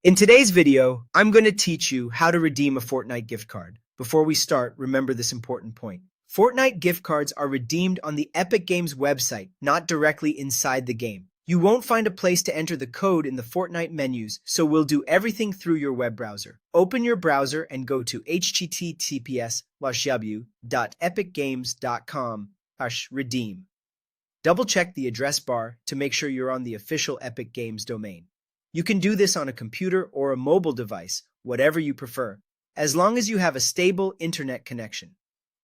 In today's video, I'm going to teach you how to redeem a Fortnite gift card. Before we start, remember this important point. Fortnite gift cards are redeemed on the Epic Games website, not directly inside the game. You won't find a place to enter the code in the Fortnite menus, so we'll do everything through your web browser. Open your browser and go to https://epicgames.com/redeem. Double-check the address bar to make sure you're on the official Epic Games domain. You can do this on a computer or a mobile device, whatever you prefer, as long as you have a stable internet connection.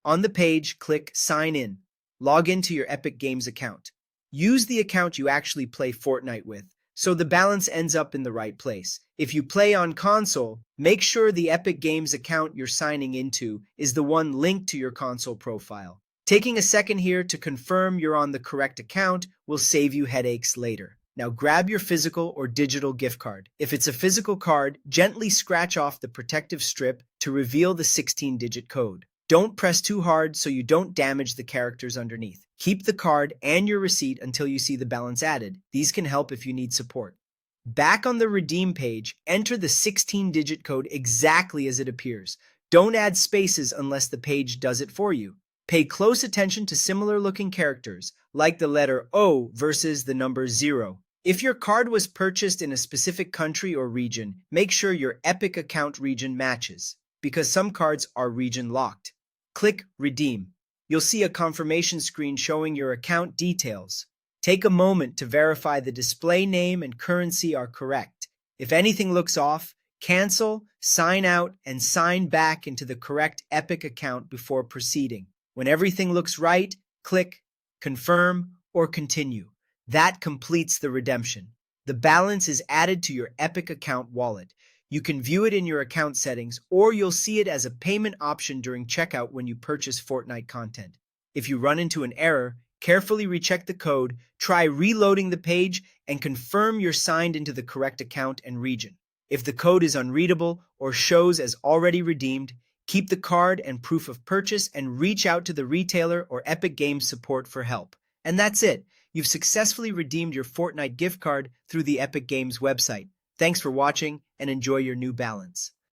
On the page, click Sign In. Log into your Epic Games account. Use the account you actually play Fortnite with, so the balance ends up in the right place. If you play on console, make sure the Epic Games account you're signing into is the one linked to your console profile. Taking a second here to confirm you're on the correct account will save you headaches later. Now grab your physical or digital gift card. If it's a physical card, gently scratch off the protective strip to reveal the 16-digit code. Don't press too hard so you don't damage the characters underneath. Keep the card and your receipt until you see the balance added. These can help if you need support. Back on the redeem page, enter the 16-digit code exactly as it appears. Don't add spaces unless the page does it for you. Pay close attention to similar-looking characters, like the letter O versus the number 0. If your card was purchased in a specific country or region, make sure your Epic account region matches, because some cards are region locked. Click Redeem. You'll see a confirmation screen showing your account details. Take a moment to verify the display name and currency are correct. If anything looks off, cancel, sign out, and sign back into the correct Epic account before proceeding. When everything looks right, click Confirm or Continue. That completes the redemption. The balance is added to your Epic account wallet. You can view it in your account settings, or you'll see it as a payment option during checkout when you purchase Fortnite content. If you run into an error, carefully recheck the code, try reloading the page, and confirm you're signed into the correct account and region. If the code is unreadable or shows as already redeemed, keep the card and proof of purchase and reach out to the retailer or Epic Games support for help. And that's it. You've successfully redeemed your Fortnite gift card through the Epic Games website. Thanks for watching and enjoy your new balance.